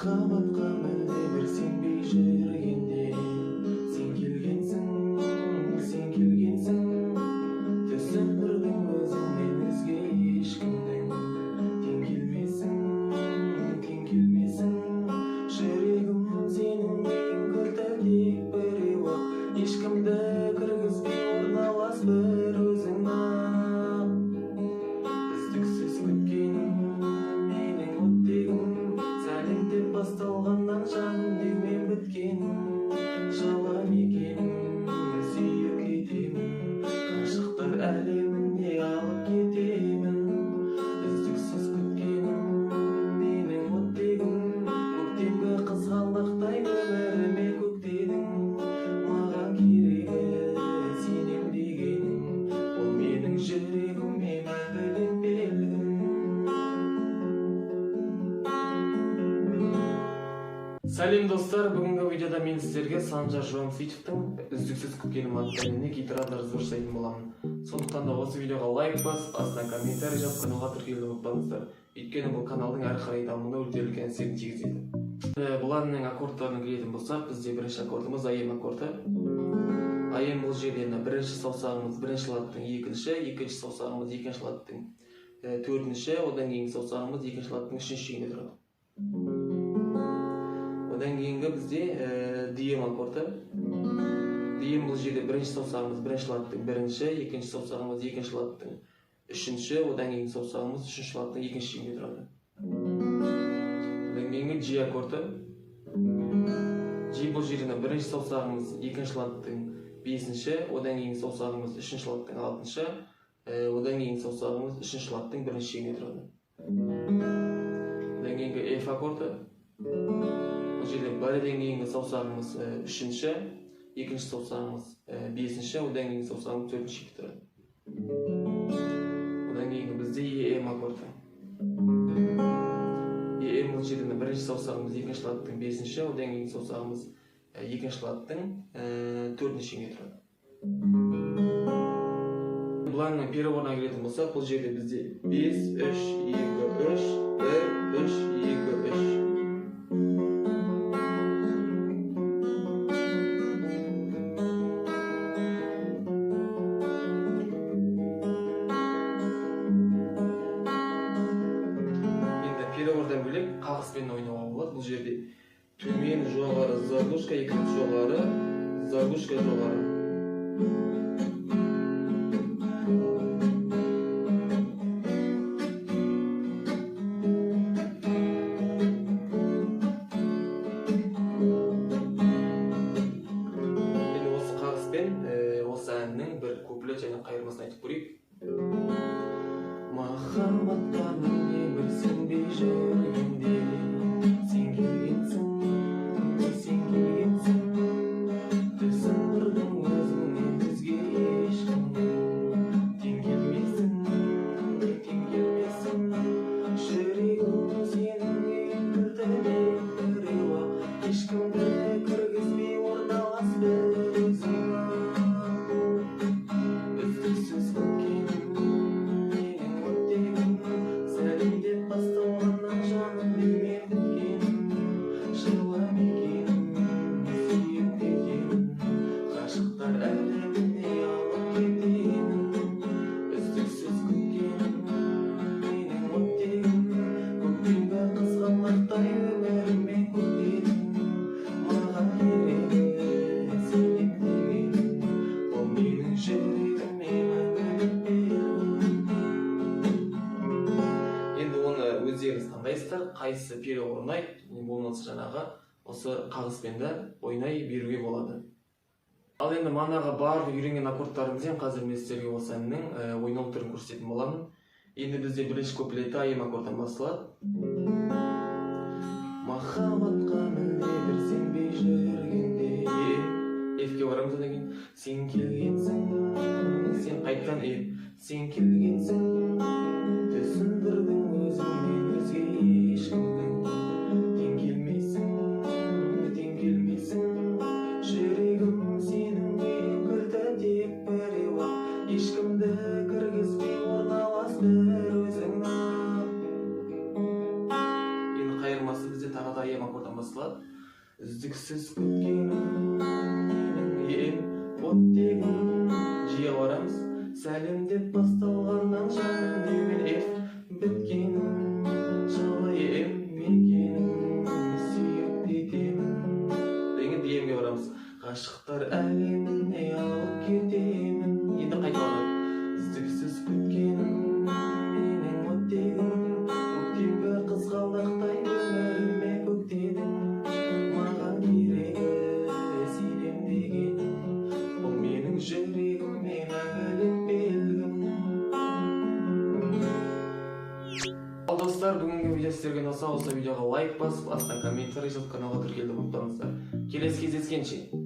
Махаббатқа мүлде бір сенбей жүргенде сен келгенсің түсіндірдің өзіңнен өзге ешкімнің тең келмесін жүрегім сенің ең кілті тек біреу-ақ ешкімді кіргізбей орналас бір өзің-ақ үздіксіз күткенім менің оттегім сәлемдеп басталғаннан жаным деумен біткен жылы мекенім сүйіп кетемін ғашықтар әлеміне алып кетемін үздіксіз күткенім менің оттегім көктемгі қызғалдақтай өміріме көктедің маған керегі сенем дегенім бұл менің жүрегіме мәңгілік белгім. Сәлем достар, бүгінгі видеода мен сіздерге Санжар Жуамситовтың үздіксіз күткенім атты әніне гитарада разворшайтын боламын. Сондықтан да осы видеоға лайк басып, астына комментарий жазып, каналға тіркелуді ұмытпаңыздар. Өйткені бұл каналдың әрі қарай дамуына үлкен әсерін тигізеді. Бұл әннің аккордтарына келетін болсақ, бізде бірінші аккордымыз АЕМ аккорды. АЕМ бұл жерден бірінші саусағымыз бірінші латтың екінші саусағымыз екінші латтың төртінші, одан кейінгі саусағымыз екінші латтың үшіншісінде тұрады. Одан кейінгі бізде дием аккорды. Дием бұл жерде бірінші саусағымыз бірінші латтың бірінші, екінші саусағымыз екінші латтың үшінші, одан кейінгі саусағымыз үшінші латтың екіншісінде тұрады. Одан кейінгі G аккорды. G бұл жерде бірінші саусағымыз екінші латтың бесінші, одан кейінгі саусағымыз үшінші латтың алтыншы, одан кейінгі саусағымыз үшінші латтың біріншісінде тұрады. Одан кейінгі F аккорды. Бұл жерде бареден кейінгі саусағымыз үшінші, екінші саусағымыз бесінші, одан кейінгі саусағымыз төртінші тұрады. Одан кейінгі бізде EM аккорды. EM бұл жерде бірінші саусағымыз екінші латтың бесінші, одан кейінгі саусағымыз екінші латтың төртіншісінде тұрады. Бұл әннің переворына келетін болсақ, бұл жерде бізде 5, 3, 2, 3, 1, 3, 2, 3. Перевордан бөлек қағыспен ойнауға болады. Бұл жерде төмен жоғары заглушка, екінші жоғары, заглушка жоғары. Енді осы қағыспен осы әннің бір куплет және қайырмасын айтып көрейік. Махаббатқа мүлде бір сенбей жүргенде сен келгенсің түсіндірдің өзіңнен өзге ешкімнің тең келмесін жүрегім сенің ең кілті тек біреу-ақ ешкімді кіргізбей орналас бір өзің-ақ үздіксіз күткенім менің оттегім сәлемдеп басталғаннан жаным деумен біткен жылы мекенім сүйіп кетемін ғашықтар әлеміне алып кетемін үздіксіз күткенім менің оттегім көктемгі қызғалдақтай өміріме көктедің маған керегі сенем дегенім бұл менің жүрегіме мәңгілік белгім. Енді оны өздеріңіз таңдайсыздар, қайсысы переворын ұнайды, болмаса жаңағы осы қағыспен де ойнай беруге болады. Ал енді манаға барлық үйренген аккордтарымызбен қазір мен сіздерге осы әннің ойнау түрін көрсететін боламын. Енді бізде бірінші куплеті АЕМ аккордтан басталады. Махаббатқа мүлде бір сенбей жүргенде Ф'ге барамыз, одан кейін сен келгенсің, сен қайтқан сен келгенсің түсіндірдің өзіңнен өзге ешкімнің тең келмесін жүрегім сенің ең кілті тек біреу-ақ ешкімді кіргізбей орналас бір өзің-ақ. Енді қайырмасы бізде тағы да Мария Макордан басталады. Үздіксіз күткенім менің ең оттегім. Жиі барамыз. Сәлем деп басталғаннан жаным деумен еф біткенім. Жылы ем мекенім, сүйіп етемін. Деген емге барамыз. Ғашықтар әлеміне алып кетемін. Енді қайталанады. Үздіксіз күткенім менің оттегім. Көктемгі қызғалдақтай өміріме көктедің. Маған керегі сенем дегенім. Бұл менің жүрегім, мен мәңгілік белгім. Ал достар, бүгінгі видео сіздерге ұнаса, осы видеоға лайк басып, астынан комментарий жазып, каналға тіркелуді ұмытпаңыздар. Келесі кездескенше.